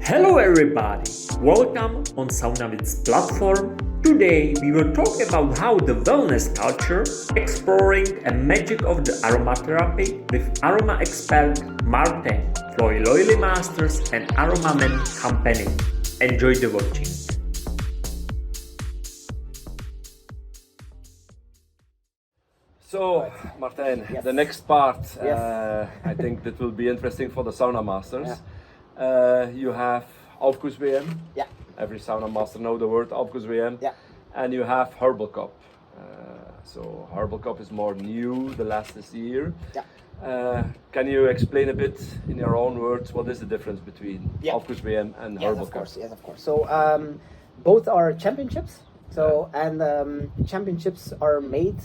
Hello everybody, welcome on SaunaWizards platform. Today we will talk about how the wellness culture, exploring the magic of the aromatherapy with aroma expert Martijn Vanhoorelbeke and Aroma Man Company. Enjoy the watching. So, Martijn, Yes. the next part, Yes. I think that will be interesting for the sauna masters. Yeah. You have Aufguss-WM. Yeah. Every sauna master know the word Aufguss-WM. Yeah. And you have Herbal Cup. So Herbal Cup is more new, the last this year. Yeah. Can you explain a bit in your own words what is the difference between Yeah. Aufguss-WM and Yes, Herbal of Cup? course. Yes, of course. So both are championships. So championships are made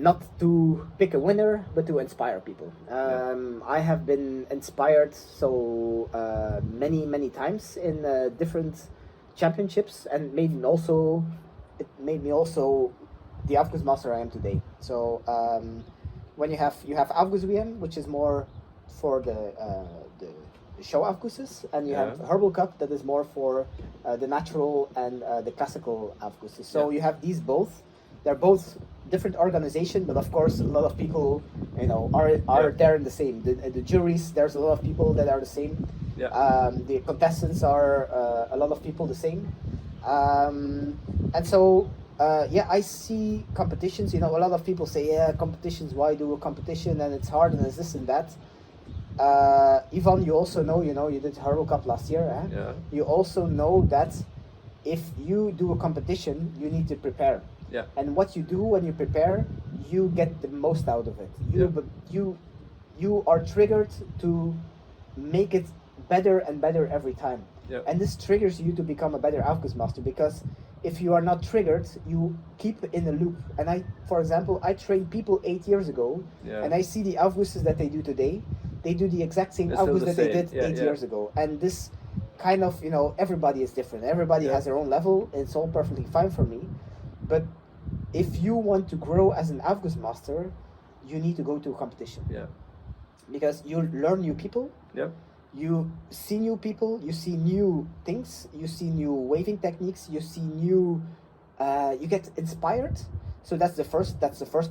not to pick a winner, but to inspire people. I have been inspired so many times in different championships, and it made me also the Aufguss master I am today. So when you have Aufguss-WM, which is more for the show Aufgusses, and you have Herbal Cup that is more for the natural and the classical Aufgusses. So you have these both. They're both different organization, but of course a lot of people, are there in the same. The juries, there's a lot of people that are the same. The contestants are a lot of people the same. And so I see competitions. A lot of people say, competitions. Why do a competition? And it's hard and it's this and that. Ivan, you also know. You did Herbal Cup last year. Yeah. You also know that if you do a competition, you need to prepare. Yeah. And what you do when you prepare, you get the most out of it. You are triggered to make it better and better every time. Yeah. And this triggers you to become a better Aufguss master, because if you are not triggered, you keep in a loop. And for example, I trained people 8 years ago, and I see the Aufgusses that they do today. They do the exact same Aufguss that they did 8 years ago. And this kind of, everybody is different. Everybody has their own level. It's all perfectly fine for me. But if you want to grow as an Aufguss master, you need to go to a competition. Yeah. Because you learn new people. Yeah. You see new people. You see new things. You see new waving techniques. You see new. You get inspired. So that's the first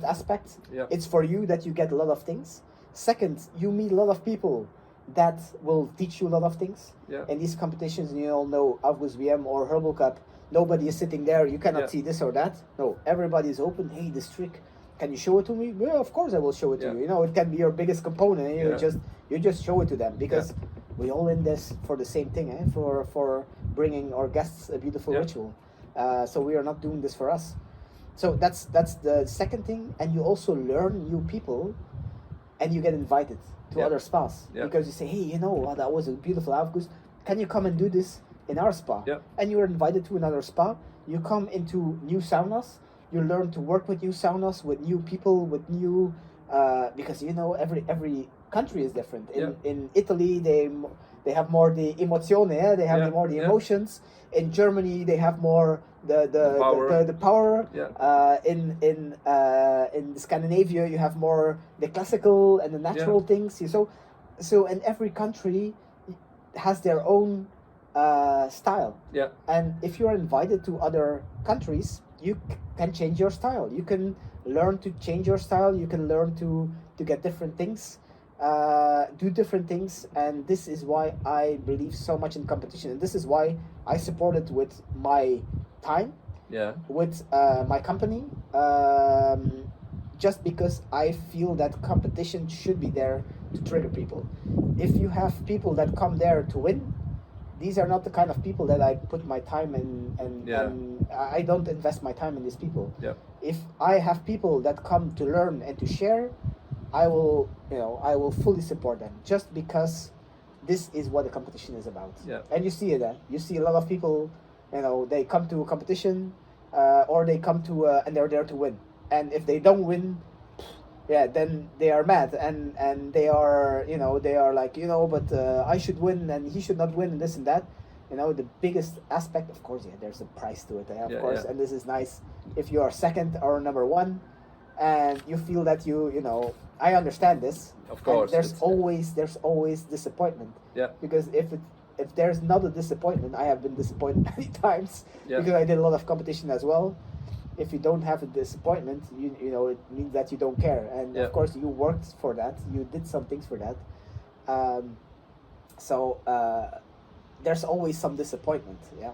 aspect. Yeah. It's for you that you get a lot of things. Second, you meet a lot of people that will teach you a lot of things. Yeah. In these competitions, you all know Aufguss-WM or Herbal Cup. Nobody is sitting there. You cannot see this or that. No, everybody is open. Hey, this trick, can you show it to me? Yeah, of course I will show it to you. It can be your biggest component. And you just show it to them, because we all in this for the same thing. For bringing our guests a beautiful ritual. So we are not doing this for us. So that's the second thing. And you also learn new people, and you get invited to other spas because you say, hey, that was a beautiful Aufguss. Can you come and do this in our spa? And you're invited to another spa. You come into new saunas. You learn to work with new saunas, with new people, with new because every country is different. In Italy they have more the emozione, they have more the emotions. In Germany they have more the power. In Scandinavia you have more the classical and the natural things. So in every country has their own style. And if you are invited to other countries, you can change your style. You can learn to change your style. You can learn to get different things, do different things. And this is why I believe so much in competition. And this is why I support it with my time, with my company, just because I feel that competition should be there to trigger people. If you have people that come there to win, these are not the kind of people that I put my time in, and I don't invest my time in these people. If I have people that come to learn and to share, I will fully support them, just because this is what the competition is about. And you see that. You see a lot of people, they come to a competition, or they come to and they're there to win. And if they don't win, then they are mad, and they are like, but I should win and he should not win, and this and that. The biggest aspect, of course, there's a price to it, of course, and this is nice if you are second or number one, and you feel that I understand this. Of course. And there's always disappointment. Yeah. Because if if there's not a disappointment, I have been disappointed many times because I did a lot of competition as well. If you don't have a disappointment, you know, it means that you don't care. And of course, you worked for that. You did some things for that. So there's always some disappointment. Yeah.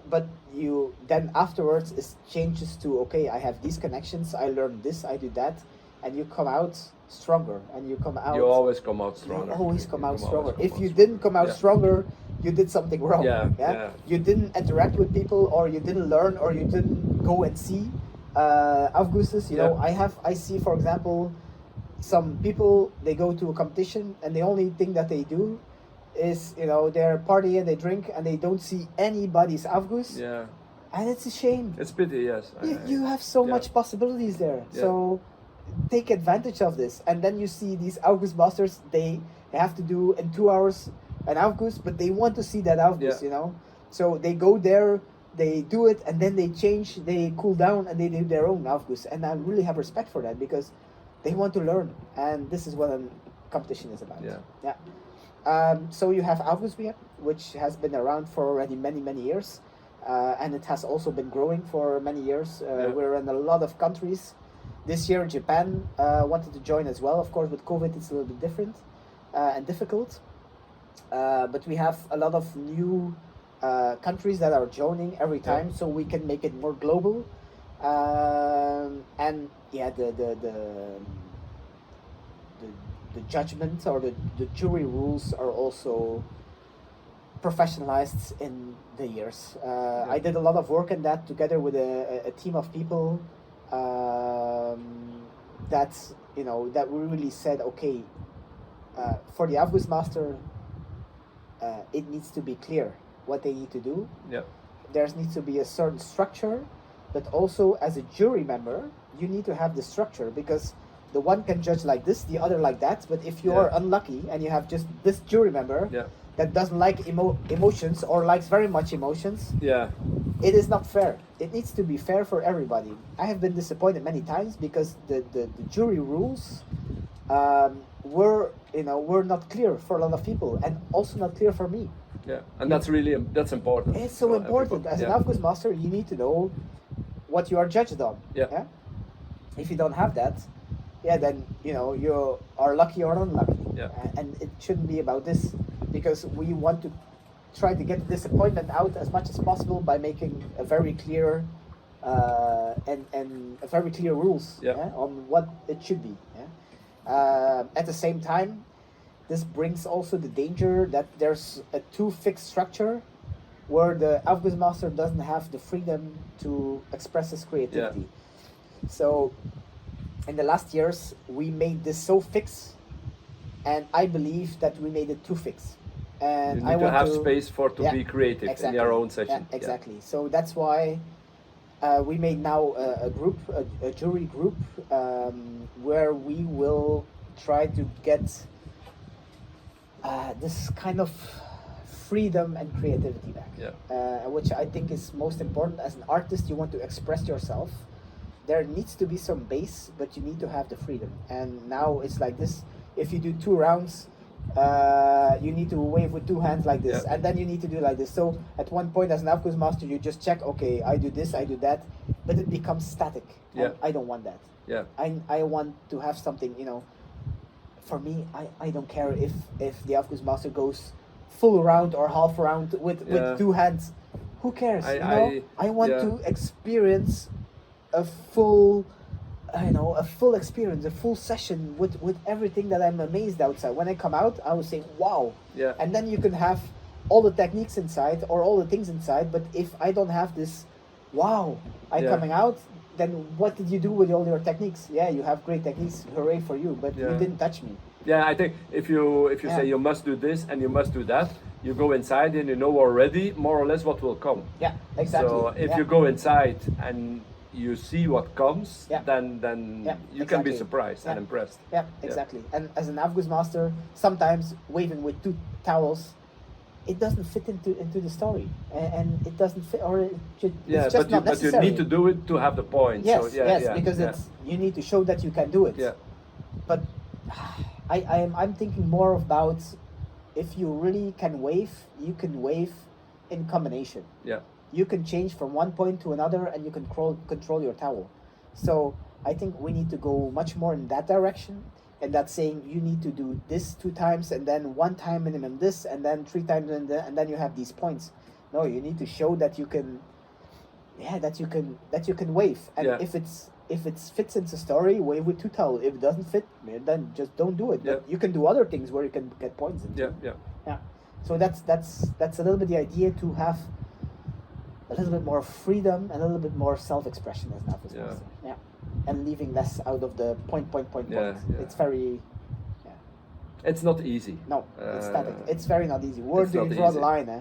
But you then afterwards it changes to, okay, I have these connections. I learned this. I do that, and you come out stronger. And you come out. You always come out stronger. You always come out stronger. If you didn't come out stronger, you did something wrong. You didn't interact with people, or you didn't learn, or you didn't go and see Aufgusses. You know, I see, for example, some people, they go to a competition and the only thing that they do is, you know, they're party and they drink and they don't see anybody's Aufguss. Yeah. And it's a shame. It's pity, yes. You have so much possibilities there. So take advantage of this. And then you see these Aufguss masters, they have to do in 2 hours an Aufguss, but they want to see that Aufguss, you know. So they go there, they do it, and then they change, they cool down, and they do their own Aufguss. And I really have respect for that because they want to learn, and this is what a competition is about. So you have Aufguss-WM, which has been around for already many years, and it has also been growing for many years. We're in a lot of countries. This year Japan wanted to join as well. Of course, with COVID it's a little bit different and difficult, but we have a lot of new countries that are joining every time, so we can make it more global. And the judgment or the jury rules are also professionalized in the years. I did a lot of work in that together with a team of people that, you know, that we really said, okay, for the Aufguss master, it needs to be clear what they need to do. There needs to be a certain structure, but also as a jury member, you need to have the structure, because the one can judge like this, the other like that. But if you are unlucky and you have just this jury member that doesn't like emotions or likes very much emotions, it is not fair. It needs to be fair for everybody. I have been disappointed many times because the jury rules were not clear for a lot of people, and also not clear for me. And that's important. It's so important. As an Aufguss master, you need to know what you are judged on. If you don't have that, then you are lucky or unlucky. And it shouldn't be about this, because we want to try to get the disappointment out as much as possible by making a very clear and a very clear rules on what it should be. At the same time, this brings also the danger that there's a too fixed structure where the Aufguss master doesn't have the freedom to express his creativity. So in the last years, we made this so fixed, and I believe that we made it too fixed. And you need to have space to be creative in your own session. Exactly. So that's why we made now a jury group, where we will try to get this kind of freedom and creativity back, which I think is most important. As an artist, you want to express yourself. There needs to be some base, but you need to have the freedom. And now it's like this: if you do 2 rounds, you need to wave with 2 hands like this, and then you need to do like this. So at one point, as an Aufguss master, you just check, okay, I do this, I do that, but it becomes static. And I don't want that. I want to have something, for me, I don't care if the Aufguss master goes full round or half round with 2 hands. Who cares? I want to experience a full experience, a full session with everything that I'm amazed outside. When I come out, I will say, wow. And then you can have all the techniques inside or all the things inside, but if I don't have this, wow, coming out, then what did you do with all your techniques? You have great techniques, hooray for you, but you didn't touch me. I think if you say you must do this and you must do that, you go inside and you know already more or less what will come. Exactly. So if you go inside and you see what comes, then you can be surprised and impressed. Exactly. And as an Aufguss master, sometimes waving with 2 towels, it doesn't fit into the story, and it doesn't fit, or it's just not necessary. But you need to do it to have the point. Yes, because you need to show that you can do it. But I'm thinking more about if you really can wave, you can wave in combination. Yeah. You can change from one point to another, and you can control your towel. So I think we need to go much more in that direction, and that's saying you need to do this 2 times, and then 1 time minimum this, and then 3 times, and then you have these points. No, you need to show that you can, that you can wave, and if it fits into story, wave with 2 towel. If it doesn't fit, then just don't do it. Yeah. But you can do other things where you can get points into. Yeah. So that's a little bit the idea, to have a little bit more freedom and a little bit more self-expression as an Aufguss master. Yeah. And leaving less out of the point. Yeah. It's very. It's not easy. No, it's static. It's very not easy. Where do you draw the line? I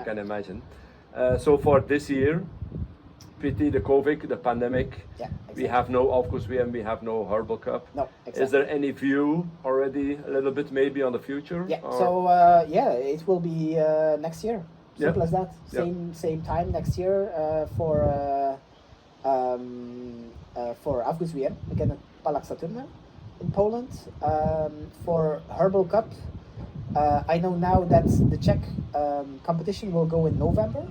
can imagine. So for this year, pity the COVID, the pandemic. Yeah, exactly. We have no Aufguss-WM, we have no Herbal Cup. No, exactly. Is there any view already, a little bit maybe on the future? Yeah. Or? So it will be next year. Simple as that. Yeah. Same time next year for Aufguss-WM again at Palach Saturna in Poland. For Herbal Cup, I know now that the Czech competition will go in November.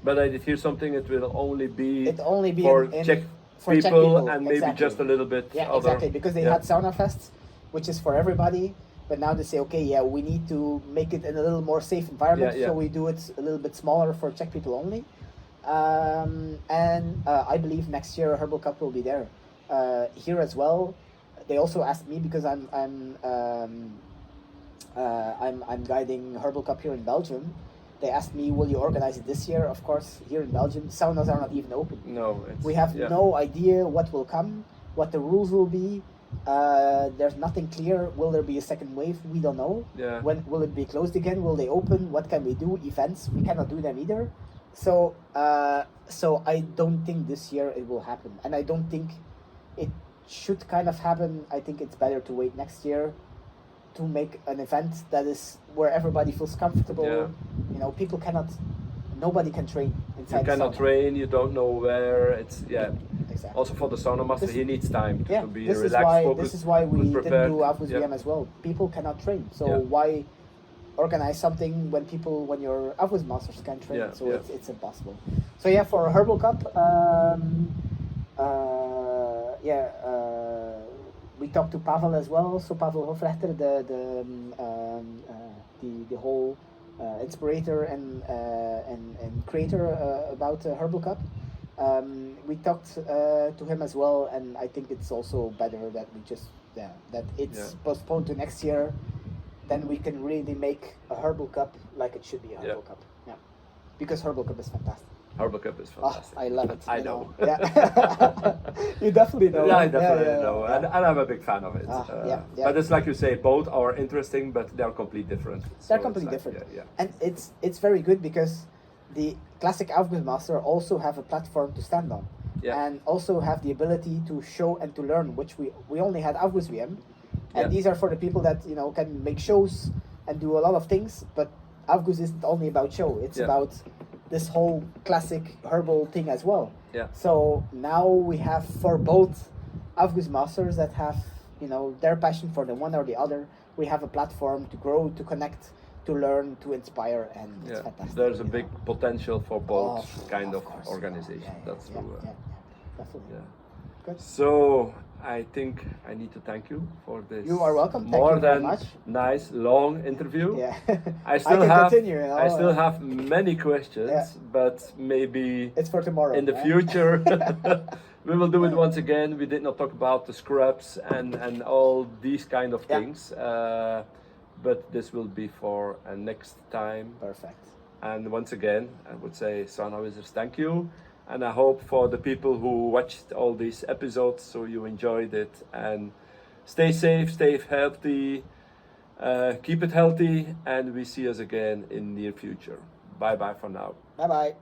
But I did hear something. It will only be for Czech for Czech people and maybe exactly. just a little bit. Yeah, other, exactly. Because they had Sauna Fest, which is for everybody. But now they say, okay, we need to make it in a little more safe environment, so we do it a little bit smaller for Czech people only. And I believe next year Herbal Cup will be there. Here as well, they also asked me, because I'm guiding Herbal Cup here in Belgium. They asked me, will you organize it this year? Of course, here in Belgium, saunas are not even open. No, we have no idea what will come, what the rules will be. There's nothing clear. Will there be a second wave? We don't know. Yeah. When will it be closed again? Will they open? What can we do? Events, we cannot do them either. So I don't think this year it will happen, and I don't think it should kind of happen. I think it's better to wait next year to make an event that is where everybody feels comfortable. Yeah. You know, nobody can train inside. You cannot train. You don't know where. It's Exactly. Also for the sauna master, he needs time to be this relaxed, focused. This is why we didn't prepared. do Aufguss-WM as well. People cannot train, so why organize something when your Aufguss masters can't train? It's impossible. So for a Herbal Cup, we talked to Pavel as well. So Pavel Hofrechter, the whole inspirator and creator about Herbal Cup. We talked to him as well, and I think it's also better that we just that it's postponed to next year. Then we can really make a Herbal Cup like it should be a Herbal Cup. Yeah, because Herbal Cup is fantastic. Herbal Cup is fantastic. I love it. I know. Yeah. You definitely know. Yeah, I definitely know. And I'm a big fan of it. But it's like you say, both are interesting, but they're completely different. They're completely different. And it's very good because the classic Aufguss master also have a platform to stand on. And also have the ability to show and to learn, which we only had Aufguss-WM. And these are for the people that can make shows and do a lot of things, but Aufguss isn't only about show, it's about this whole classic herbal thing as well. So now we have for both Aufguss masters that have their passion for the one or the other, we have a platform to grow, to connect, to learn, to inspire, and it's fantastic. There's a big potential for both kind of course. organization. That's true. Definitely. Good. So I think I need to thank you for this. You are welcome. More thank you than very much. Nice long interview. Yeah. I still have continue, I still have many questions, but maybe it's for tomorrow. In the future, we will do it once again. We did not talk about the scrubs and all these kind of things, but this will be for next time. Perfect. And once again, I would say, SaunaWizards, thank you. And I hope for the people who watched all these episodes, so you enjoyed it. And stay safe, stay healthy, keep it healthy, and we see us again in near future. Bye bye for now. Bye bye.